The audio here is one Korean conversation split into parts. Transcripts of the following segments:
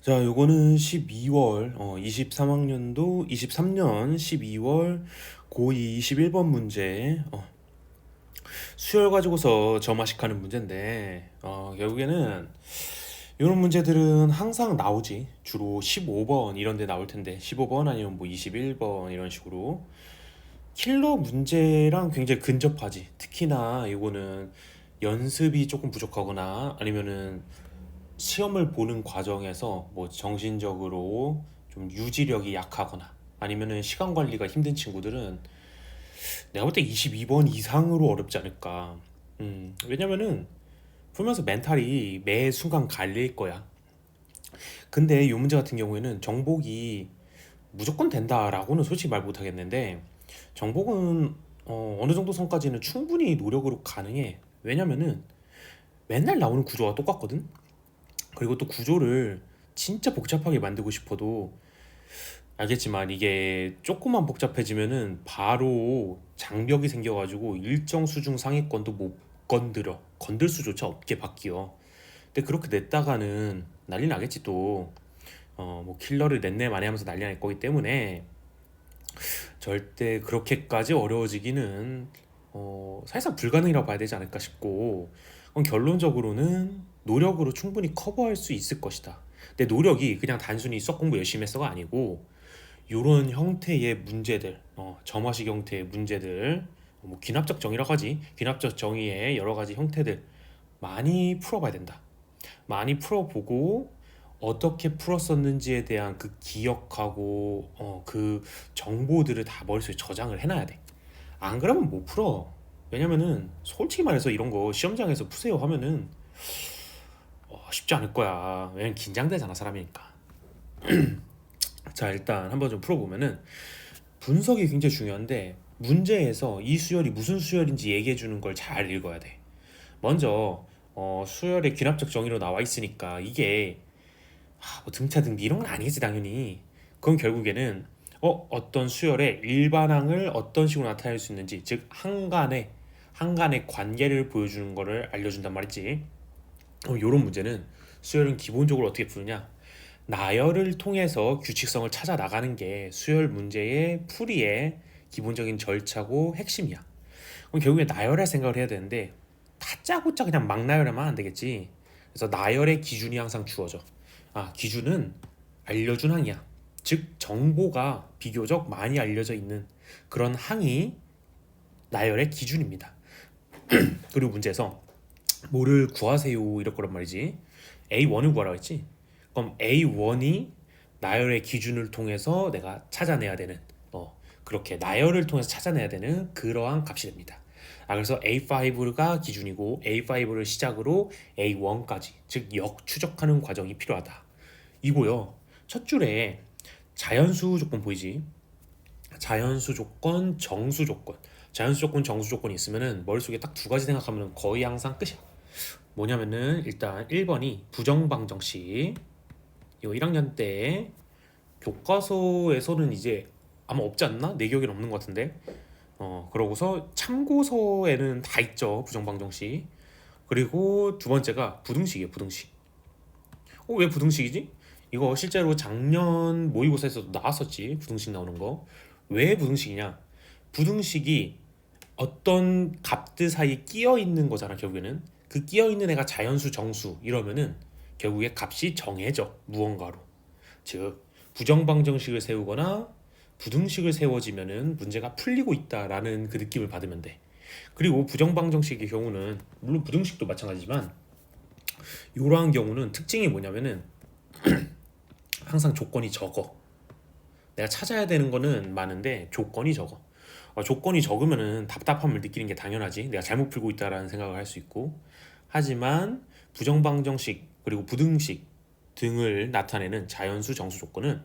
자, 요거는 12월 23학년도 23년 12월 고2 21번 문제. 수열 가지고서 점화식하는 문제인데, 결국에는 이런 문제들은 항상 나오지. 주로 15번 이런 데 나올 텐데, 15번 아니면 뭐 21번 이런 식으로 킬러 문제랑 굉장히 근접하지. 특히나 이거는 연습이 조금 부족하거나 아니면은 시험을 보는 과정에서 뭐 정신적으로 좀 유지력이 약하거나 아니면은 시간 관리가 힘든 친구들은 내가 볼 때 22번 이상으로 어렵지 않을까. 왜냐면은 보면서 멘탈이 매 순간 갈릴 거야. 근데 이 문제 같은 경우에는 정복이 무조건 된다라고는 솔직히 말 못하겠는데, 정복은 어느 정도 선까지는 충분히 노력으로 가능해. 왜냐면은 맨날 나오는 구조가 똑같거든. 그리고 또 구조를 진짜 복잡하게 만들고 싶어도 알겠지만 이게 조금만 복잡해지면은 바로 장벽이 생겨가지고 일정 수준 상위권도 못 건들 수조차 없게 바뀌어. 근데 그렇게 냈다가는 난리 나겠지 또. 뭐 킬러를 냈네 마네 하면서 난리 날 거기 때문에 절대 그렇게까지 어려워지기는 사실상 불가능이라고 봐야 되지 않을까 싶고, 그건 결론적으로는 노력으로 충분히 커버할 수 있을 것이다. 근데 노력이 그냥 단순히 수학 공부 열심히 했어가 아니고 이런 형태의 문제들, 점화식 형태의 문제들, 뭐 귀납적 정의라고 하지. 귀납적 정의의 여러 가지 형태들 많이 풀어봐야 된다. 많이 풀어보고 어떻게 풀었었는지에 대한 그 기억하고 그 정보들을 다 머릿속에 저장을 해놔야 돼. 안 그러면 못 풀어. 왜냐면은 솔직히 말해서 이런 거 시험장에서 푸세요 하면은 쉽지 않을 거야. 왜냐면 긴장되잖아, 사람이니까. 자, 일단 한번 좀 풀어보면은 분석이 굉장히 중요한데, 문제에서 이 수열이 무슨 수열인지 얘기해 주는 걸 잘 읽어야 돼. 먼저 수열의 귀납적 정의로 나와 있으니까 이게 뭐 등차 등비 이런 건 아니겠지 당연히. 그건 결국에는 어떤 수열의 일반항을 어떤 식으로 나타낼 수 있는지, 즉 한간의 관계를 보여주는 거를 알려준단 말이지. 요런 문제는 수열은 기본적으로 어떻게 푸느냐, 나열을 통해서 규칙성을 찾아 나가는 게 수열 문제의 풀이의 기본적인 절차고 핵심이야. 그럼 결국에 나열할 생각을 해야 되는데 다짜고짜 그냥 막 나열하면 안 되겠지. 그래서 나열의 기준이 항상 주어져. 기준은 알려준 항이야. 즉 정보가 비교적 많이 알려져 있는 그런 항이 나열의 기준입니다. 그리고 문제에서 뭐를 구하세요 이럴 거란 말이지. A1을 구하라고 했지. 그럼 A1이 나열의 기준을 통해서 내가 찾아내야 되는, 그렇게 나열을 통해서 찾아내야 되는 그러한 값이 됩니다. 그래서 A5가 기준이고 A5를 시작으로 A1까지, 즉 역추적하는 과정이 필요하다. 이고요. 첫 줄에 자연수 조건 보이지? 자연수 조건, 정수 조건. 자연수 조건, 정수 조건이 있으면은 머릿속에 딱 두 가지 생각하면 거의 항상 끝이야. 뭐냐면은 일단 1번이 부정방정식. 이거 1학년 때 교과서에서는 이제 아마 없지 않나? 내 기억에는 없는 것 같은데. 그러고서 참고서에는 다 있죠, 부정방정식. 그리고 두 번째가 부등식이에요, 부등식. 왜 부등식이지? 이거 실제로 작년 모의고사에서도 나왔었지, 부등식 나오는 거. 왜 부등식이냐? 부등식이 어떤 값들 사이에 끼어 있는 거잖아, 결국에는. 그 끼어 있는 애가 자연수, 정수 이러면은 결국에 값이 정해져, 무언가로. 즉, 부정방정식을 세우거나 부등식을 세워지면은 문제가 풀리고 있다라는 그 느낌을 받으면 돼. 그리고 부정방정식의 경우는 물론 부등식도 마찬가지지만 이러한 경우는 특징이 뭐냐면은 항상 조건이 적어. 내가 찾아야 되는 거는 많은데 조건이 적어. 조건이 적으면은 답답함을 느끼는 게 당연하지. 내가 잘못 풀고 있다라는 생각을 할 수 있고. 하지만 부정방정식 그리고 부등식 등을 나타내는 자연수 정수 조건은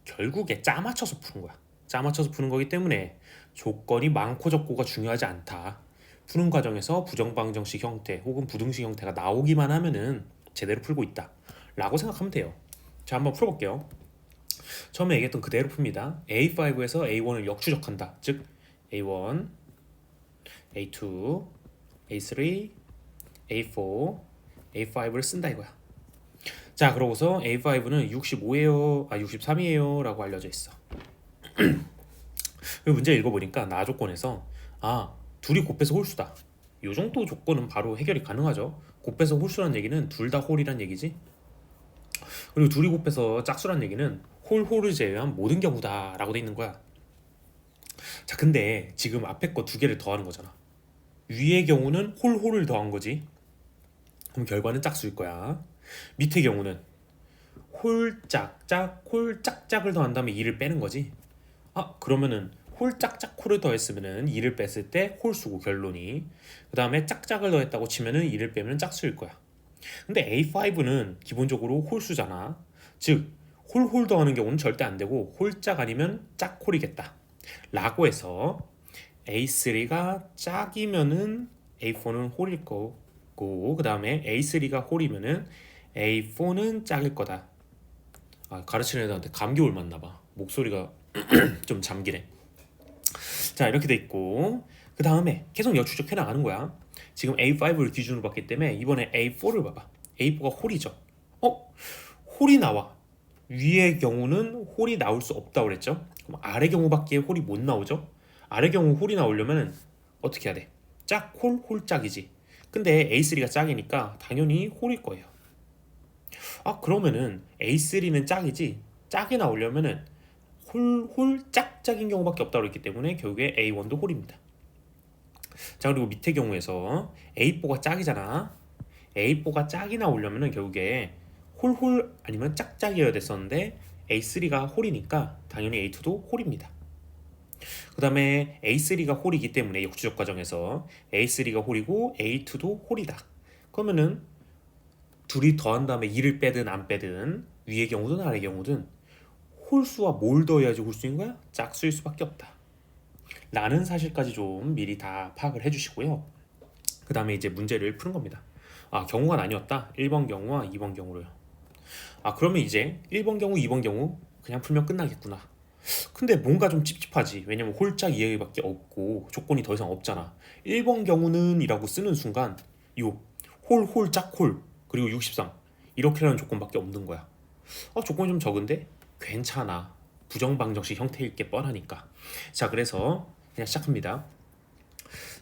결국에 짜맞춰서 푸는 거야. 짜맞춰서 푸는 거기 때문에 조건이 많고 적고가 중요하지 않다. 푸는 과정에서 부정방정식 형태 혹은 부등식 형태가 나오기만 하면은 제대로 풀고 있다 라고 생각하면 돼요. 자, 한번 풀어볼게요. 처음에 얘기했던 그대로 풉니다. A5에서 A1을 역추적한다. 즉 A1, A2, A3, A4, A5를 쓴다 이거야. 자, 그러고서 A5는 65예요, 63이에요 라고 알려져 있어. 그 문제 읽어보니까 나 조건에서 둘이 곱해서 홀수다. 요 정도 조건은 바로 해결이 가능하죠. 곱해서 홀수란 얘기는 둘 다 홀이란 얘기지. 그리고 둘이 곱해서 짝수란 얘기는 홀을 제외한 모든 경우다 라고 돼 있는 거야. 자, 근데 지금 앞에 거 두 개를 더하는 거잖아. 위의 경우는 홀을 더한 거지. 그럼 결과는 짝수일 거야. 밑의 경우는 홀짝짝을 더한 다음에 2를 빼는 거지. 그러면은 홀짝짝을 더했으면은 2를 뺐을 때 홀수고 결론이. 그 다음에 짝짝을 더했다고 치면은 2를 빼면 짝수일 거야. 근데 A5는 기본적으로 홀수잖아. 즉 홀 더하는 경우는 절대 안 되고 홀짝 아니면 짝홀이겠다 라고 해서 A3가 짝이면은 A4는 홀일 거고, 그 다음에 A3가 홀이면은 A4는 짝일 거다. 가르치는 애들한테 감기 올 맞나봐. 목소리가 좀 잠기네. 자, 이렇게 돼 있고, 그 다음에 계속 역추적 해나가는 거야. 지금 A5를 기준으로 봤기 때문에 이번에 A4를 봐봐. A4가 홀이죠. 홀이 나와. 위의 경우는 홀이 나올 수 없다고 그랬죠. 그럼 아래 경우밖에 홀이 못 나오죠. 아래 경우 홀이 나오려면 어떻게 해야 돼? 짝이지. 근데 A3가 짝이니까 당연히 홀일 거예요. 그러면은 A3는 짝이지, 짝이 나오려면은 짝인 경우밖에 없다고 그랬기 때문에 결국에 A1도 홀입니다. 자, 그리고 밑에 경우에서 A4가 짝이잖아. A4가 짝이 나오려면은 결국에 홀 아니면 짝짝이어야 됐었는데 A3가 홀이니까 당연히 A2도 홀입니다. 그 다음에 A3가 홀이기 때문에 역추적 과정에서 A3가 홀이고 A2도 홀이다. 그러면은 둘이 더한 다음에 2를 빼든 안 빼든 위의 경우든 아래 경우든 홀수와 뭘 더해야지 홀수인 거야? 짝수일 수밖에 없다 라는 사실까지 좀 미리 다 파악을 해주시고요. 그 다음에 이제 문제를 푸는 겁니다. 경우가 나뉘었다. 1번 경우와 2번 경우로요. 그러면 이제 1번 경우, 2번 경우 그냥 풀면 끝나겠구나. 근데 뭔가 좀 찝찝하지. 왜냐면 홀짝 이해밖에 없고 조건이 더 이상 없잖아. 1번 경우는 이라고 쓰는 순간 요 짝홀 그리고 63 이렇게라는 조건밖에 없는 거야. 조건이 좀 적은데 괜찮아. 부정방정식 형태일 게 뻔하니까. 자, 그래서 그냥 시작합니다.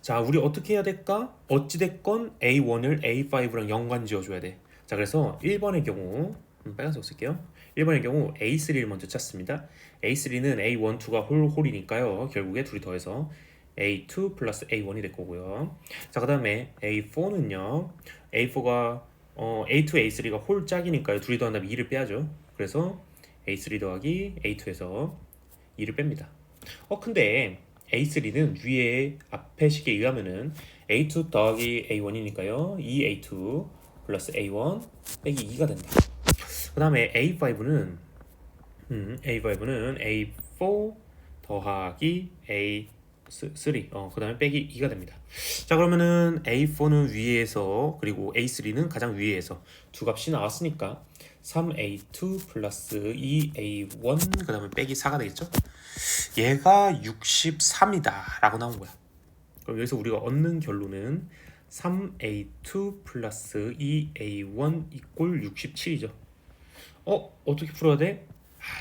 자, 우리 어떻게 해야 될까? 어찌됐건 A1을 A5랑 연관 지어줘야 돼. 자, 그래서 1번의 경우 빨간색 쓸게요. 1번의 경우 A3를 먼저 찾습니다. A3는 A1, 2가 홀이니까요. 결국에 둘이 더해서 A2 플러스 A1이 될 거고요. 자, 그 다음에 A4는요. A4가 A2, A3가 홀짝이니까요. 둘이 더한 다음에 2를 빼야죠. 그래서 A3 더하기 A2에서 2를 뺍니다. 근데 A3는 위에 앞에 식에 의하면은 A2 더하기 A1이니까요. 2A2 플러스 A1 빼기 2가 된다. 그 다음에 A5는 A4 더하기 A3 그 다음에 빼기 2가 됩니다. 자, 그러면은 A4는 위에서 그리고 A3는 가장 위에서 두 값이 나왔으니까 3A2 플러스 2A1 그 다음에 빼기 4가 되겠죠. 얘가 63이다 라고 나온 거야. 그럼 여기서 우리가 얻는 결론은 3A2 플러스 2A1 이꼴 67이죠. 어떻게 풀어야 돼?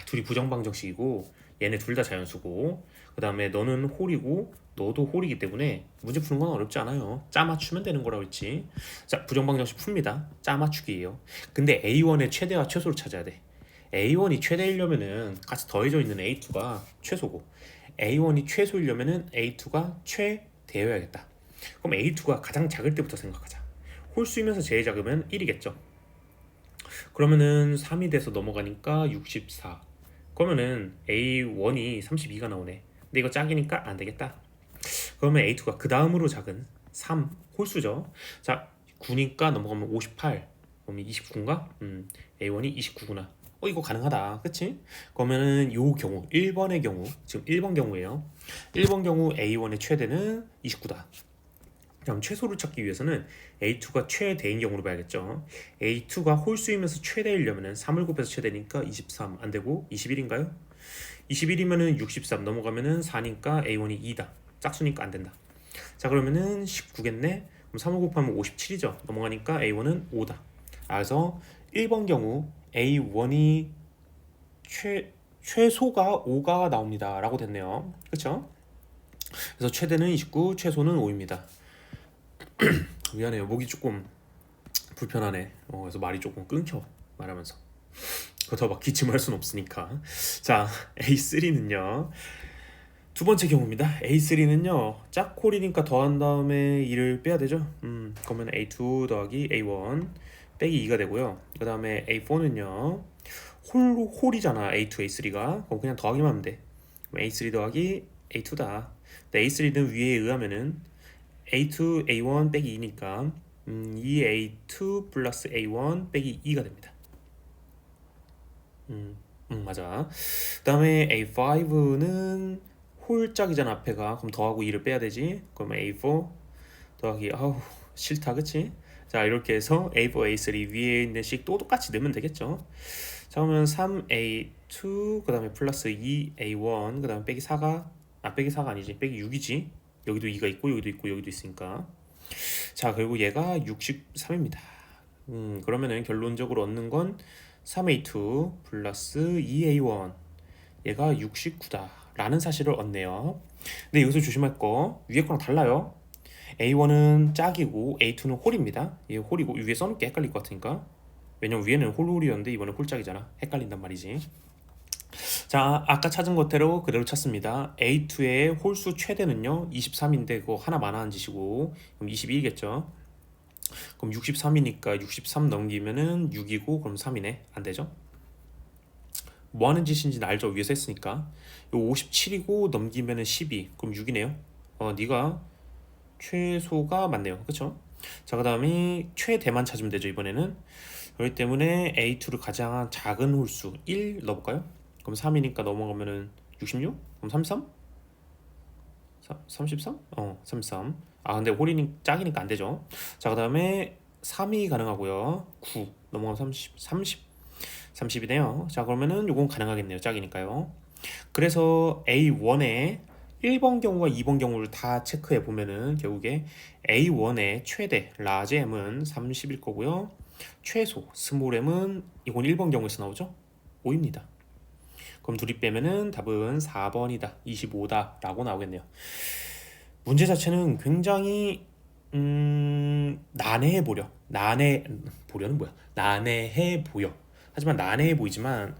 둘이 부정방정식이고 얘네 둘 다 자연수고 그 다음에 너는 홀이고 너도 홀이기 때문에 문제 푸는 건 어렵지 않아요. 짜 맞추면 되는 거라고 했지. 자, 부정방정식 풉니다. 짜 맞추기예요. 근데 A1의 최대와 최소를 찾아야 돼. A1이 최대이려면은 같이 더해져 있는 A2가 최소고 A1이 최소이려면은 A2가 최대여야겠다. 그럼 A2가 가장 작을 때부터 생각하자. 홀수이면서 제일 작으면 1이겠죠. 그러면은 3이 돼서 넘어가니까 64. 그러면은 A1이 32가 나오네. 근데 이거 짝이니까 안 되겠다. 그러면 A2가 그 다음으로 작은 3 홀수죠. 자, 9니까 넘어가면 58. 그러면 29인가? A1이 29구나. 이거 가능하다. 그치? 그러면은 요 경우 1번의 경우 지금 1번 경우예요. 1번 경우 A1의 최대는 29다. 그럼 최소를 찾기 위해서는 A2가 최대인 경우로 봐야겠죠. A2가 홀수이면서 최대이려면 3을 곱해서 최대니까 23 안되고 21인가요? 21이면은 63 넘어가면은 4니까 A1이 2다. 짝수니까 안된다. 자, 그러면은 19겠네. 그럼 3을 곱하면 57이죠. 넘어가니까 A1은 5다. 그래서 1번 경우 A1이 최소가 5가 나옵니다 라고 됐네요. 그쵸? 그래서 최대는 29, 최소는 5입니다. 미안해요, 목이 조금 불편하네. 그래서 말이 조금 끊겨 말하면서. 그렇다고 막 기침할 순 없으니까. 자, A3는요 두 번째 경우입니다. A3는요 짝콜이니까 더한 다음에 2를 빼야 되죠. 그러면 A2 더하기 A1 빼기 2가 되고요. 그 다음에 A4는요 홀이잖아. A2, A3가. 그럼 그냥 더하기만 하면 돼. 그럼 A3 더하기 A2다. 근데 A3는 위에 의하면은 A2, A1 빼기 2니까 2A2 플러스 A1 빼기 2가 됩니다. 맞아. 그 다음에 A5는 홀짝이잖아 앞에가. 그럼 더하고 2를 빼야 되지. 그럼 A4 더하기 아우 싫다 그치? 자 이렇게 해서 A4, A3 위에 있는 식 또 똑같이 넣으면 되겠죠. 자 그러면 3A2 그 다음에 플러스 2A1 그 다음에 빼기 4가 빼기 4가 아니지 빼기 6이지. 여기도 2가 있고 여기도 있고 여기도 있으니까. 자 그리고 얘가 63입니다. 그러면은 결론적으로 얻는 건 3A2 플러스 2A1 얘가 69다 라는 사실을 얻네요. 근데 여기서 조심할 거 위에 거랑 달라요. A1은 짝이고 A2는 홀입니다. 얘 홀이고 위에 써놓기 헷갈릴 것 같으니까. 왜냐면 위에는 홀이었는데 이번엔 홀짝이잖아. 헷갈린단 말이지. 자 아까 찾은 것대로 그대로 찾습니다. A2의 홀수 최대는요 23인데 그거 하나 많아한 짓이고 그럼 22겠죠. 그럼 63이니까 63 넘기면은 6이고 그럼 3이네. 안되죠? 뭐 하는 짓인지는 알죠? 위에서 했으니까. 요 57이고 넘기면은 12 그럼 6이네요. 네가 최소가 맞네요. 그쵸? 자 그 다음에 최대만 찾으면 되죠 이번에는. 그렇기 때문에 A2를 가장 작은 홀수 1 넣어볼까요? 그럼 3이니까 넘어가면은 66? 그럼 33? 33? 33. 아 근데 홀이 짝이니까 안 되죠. 자 그 다음에 3이 가능하고요. 9 넘어가면 30이네요. 자 그러면은 요건 가능하겠네요. 짝이니까요. 그래서 A1의 1번 경우와 2번 경우를 다 체크해 보면은 결국에 A1의 최대 라지 M은 30일 거고요. 최소 스몰 M은 이건 1번 경우에서 나오죠. 5입니다. 그럼 둘이 빼면은 답은 4번이다. 25다 라고 나오겠네요. 문제 자체는 굉장히 난해해 보려. 보려는 뭐야? 난해해 보여. 하지만 난해해 보이지만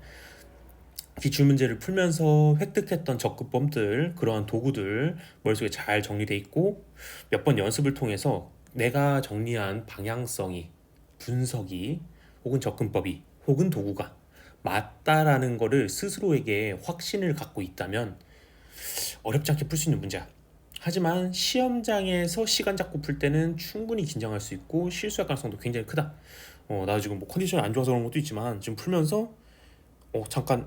기출문제를 풀면서 획득했던 접근법들, 그러한 도구들 머릿속에 잘 정리돼 있고 몇 번 연습을 통해서 내가 정리한 방향성이, 분석이, 혹은 접근법이, 혹은 도구가 맞다라는 거를 스스로에게 확신을 갖고 있다면 어렵지 않게 풀 수 있는 문제야. 하지만 시험장에서 시간 잡고 풀 때는 충분히 긴장할 수 있고 실수할 가능성도 굉장히 크다. 나 지금 뭐 컨디션이 안 좋아서 그런 것도 있지만 지금 풀면서 잠깐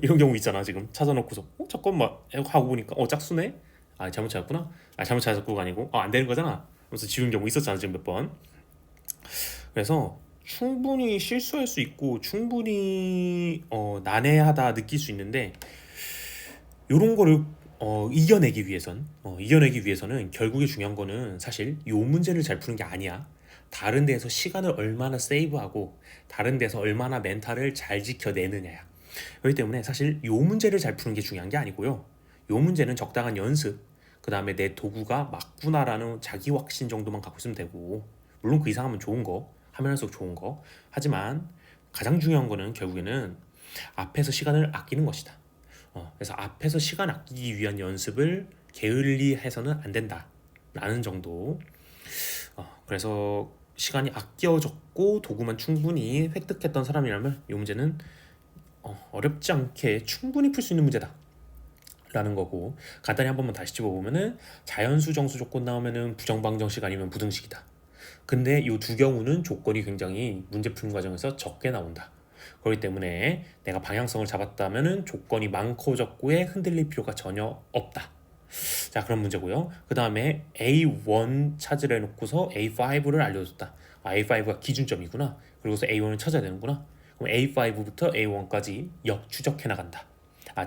이런 경우 있잖아. 지금 찾아놓고서 잠깐만 하고 보니까 짝수네. 잘못 찾았구나. 잘못 찾았고가 아니고 안 되는 거잖아. 그래서 지운 경우 있었잖아 지금 몇 번. 그래서 충분히 실수할 수 있고 충분히 난해하다 느낄 수 있는데 요런 거를 이겨내기 위해서는 결국에 중요한 거는 사실 요 문제를 잘 푸는 게 아니야. 다른 데서 시간을 얼마나 세이브하고 다른 데서 얼마나 멘탈을 잘 지켜내느냐야. 그렇기 때문에 사실 요 문제를 잘 푸는 게 중요한 게 아니고요. 요 문제는 적당한 연습, 그 다음에 내 도구가 맞구나라는 자기 확신 정도만 갖고 있으면 되고, 물론 그 이상 하면 좋은 거, 하면 할수록 좋은 거. 하지만 가장 중요한 거는 결국에는 앞에서 시간을 아끼는 것이다. 그래서 앞에서 시간 아끼기 위한 연습을 게을리해서는 안 된다 라는 정도. 그래서 시간이 아껴졌고 도구만 충분히 획득했던 사람이라면 이 문제는 어렵지 않게 충분히 풀 수 있는 문제다 라는 거고, 간단히 한 번만 다시 짚어보면은 자연수 정수 조건 나오면은 부정방정식 아니면 부등식이다. 근데 이 두 경우는 조건이 굉장히 문제 푸는 과정에서 적게 나온다. 그렇기 때문에 내가 방향성을 잡았다면은 조건이 많고 적고에 흔들릴 필요가 전혀 없다. 자 그런 문제고요. 그 다음에 A1 찾으려 해놓고서 A5를 알려줬다. A5가 기준점이구나. 그리고서 A1을 찾아야 되는구나. 그럼 A5부터 A1까지 역추적해 나간다.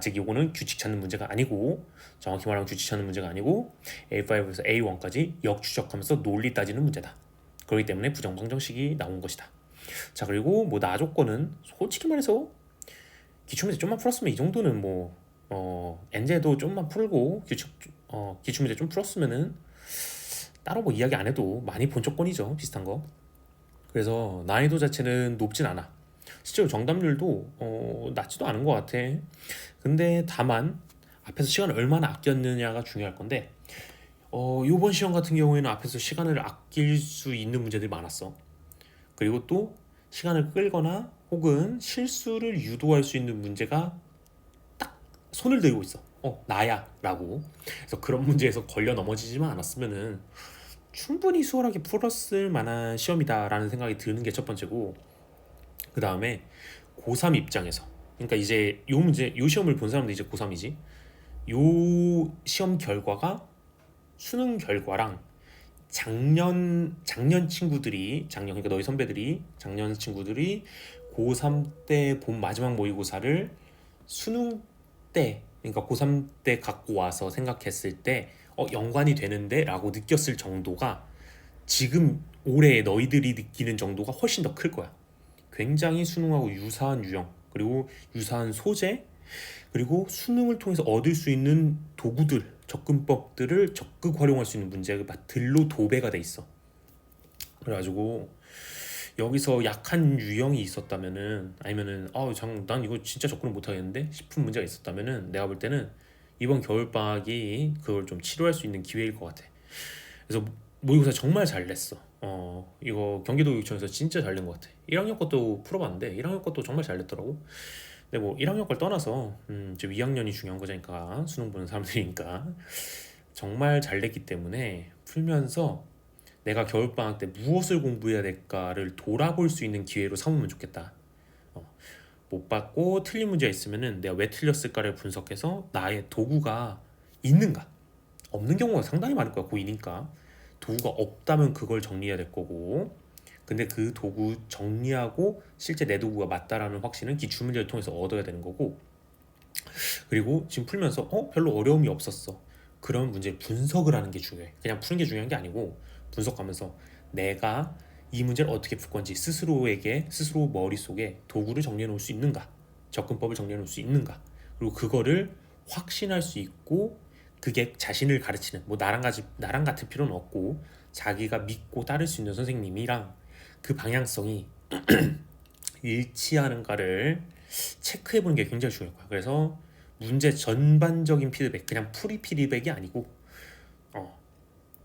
즉 이거는 규칙 찾는 문제가 아니고, 정확히 말하면 규칙 찾는 문제가 아니고 A5에서 A1까지 역추적하면서 논리 따지는 문제다. 그렇기 때문에 부정방정식이 나온 것이다. 자, 그리고 뭐 나 조건은 솔직히 말해서 기출문제 좀만 풀었으면 이 정도는 뭐 엔제도 좀만 풀고 기출문제 좀 풀었으면은 따로 뭐 이야기 안 해도 많이 본 조건이죠. 비슷한 거. 그래서 난이도 자체는 높진 않아. 실제로 정답률도 낮지도 않은 것 같아. 근데 다만 앞에서 시간을 얼마나 아꼈느냐가 중요할 건데 요번 시험 같은 경우에는 앞에서 시간을 아낄 수 있는 문제들이 많았어. 그리고 또 시간을 끌거나 혹은 실수를 유도할 수 있는 문제가 딱 손을 들고 있어. 나야 라고. 그래서 그런 문제에서 걸려 넘어지지만 않았으면은 충분히 수월하게 풀었을 만한 시험이다라는 생각이 드는 게 첫 번째고, 그 다음에 고3 입장에서, 그러니까 이제 요 문제 요 시험을 본 사람도 이제 고3이지. 요 시험 결과가 수능 결과랑 작년 친구들이, 그러니까 너희 선배들이, 작년 친구들이 고3 때 본 마지막 모의고사를 수능 때, 그러니까 고3 때 갖고 와서 생각했을 때 연관이 되는데 라고 느꼈을 정도가 지금 올해 너희들이 느끼는 정도가 훨씬 더 클 거야. 굉장히 수능하고 유사한 유형, 그리고 유사한 소재, 그리고 수능을 통해서 얻을 수 있는 도구들, 접근법들을 적극 활용할 수 있는 문제들로 도배가 돼 있어. 그래가지고 여기서 약한 유형이 있었다면은, 아니면은 난 이거 진짜 접근을 못 하겠는데 싶은 문제가 있었다면은, 내가 볼 때는 이번 겨울방학이 그걸 좀 치료할 수 있는 기회일 것 같아. 그래서 모의고사 정말 잘 냈어. 이거 경기도육청에서 진짜 잘 낸 것 같아. 1학년 것도 풀어봤는데 1학년 것도 정말 잘 냈더라고. 근데 뭐 1학년 걸 떠나서 이제 2학년이 중요한 거니까, 수능 보는 사람들이니까 정말 잘 냈기 때문에 풀면서 내가 겨울방학 때 무엇을 공부해야 될까를 돌아볼 수 있는 기회로 삼으면 좋겠다. 못 받고 틀린 문제가 있으면은 내가 왜 틀렸을까를 분석해서 나의 도구가 있는가, 없는 경우가 상당히 많을 거야. 고2니까 도구가 없다면 그걸 정리해야 될 거고, 근데 그 도구 정리하고 실제 내 도구가 맞다라는 확신은 기출문제를 통해서 얻어야 되는 거고, 그리고 지금 풀면서 별로 어려움이 없었어, 그런 문제 분석을 하는 게 중요해. 그냥 푸는 게 중요한 게 아니고 분석하면서 내가 이 문제를 어떻게 풀 건지 스스로 머릿속에 도구를 정리해 놓을 수 있는가, 접근법을 정리해 놓을 수 있는가, 그리고 그거를 확신할 수 있고, 그게 자신을 가르치는, 뭐 나랑 같을 필요는 없고 자기가 믿고 따를 수 있는 선생님이랑 그 방향성이 일치하는가를 체크해 보는 게 굉장히 중요할 거야. 그래서 문제 전반적인 피드백, 그냥 풀이 피드백이 아니고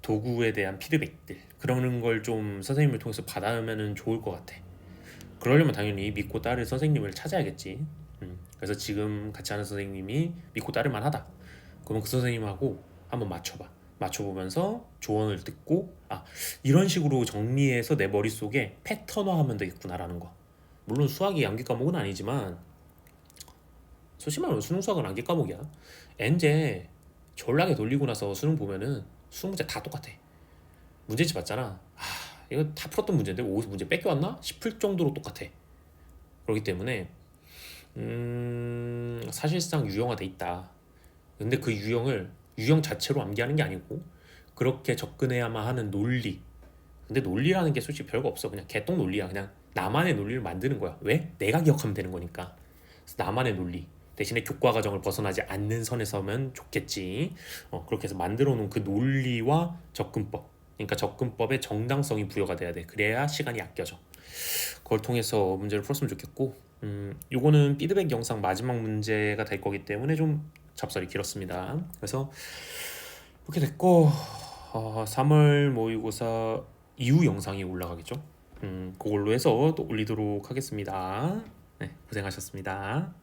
도구에 대한 피드백들, 그러는 걸 좀 선생님을 통해서 받아오면 좋을 것 같아. 그러려면 당연히 믿고 따를 선생님을 찾아야겠지. 그래서 지금 같이 하는 선생님이 믿고 따를 만하다, 그러면 그 선생님하고 한번 맞춰보면서 조언을 듣고, 이런 식으로 정리해서 내 머릿속에 패턴화하면 되겠구나라는 거. 물론 수학이 암기 과목은 아니지만, 솔직히 말하면 수능 수학은 암기 과목이야. 엔제 졸라게 돌리고 나서 수능 보면은 수능 문제 다 똑같아. 문제집 봤잖아. 이거 다 풀었던 문제인데 어디서 문제 뺏겨왔나 싶을 정도로 똑같아. 그렇기 때문에 사실상 유형화돼 있다. 근데 그 유형 자체로 암기하는 게 아니고 그렇게 접근해야만 하는 논리. 근데 논리라는 게 솔직히 별거 없어. 그냥 개똥 논리야. 그냥 나만의 논리를 만드는 거야. 왜? 내가 기억하면 되는 거니까. 그래서 나만의 논리 대신에 교과 과정을 벗어나지 않는 선에서면 좋겠지. 그렇게 해서 만들어 놓은 그 논리와 접근법, 그러니까 접근법의 정당성이 부여가 돼야 돼. 그래야 시간이 아껴져. 그걸 통해서 문제를 풀었으면 좋겠고, 요거는 피드백 영상 마지막 문제가 될 거기 때문에 좀 잡설이 길었습니다. 그래서 이렇게 됐고, 3월 모의고사 이후 영상이 올라가겠죠. 그걸로 해서 또 올리도록 하겠습니다. 네, 고생하셨습니다.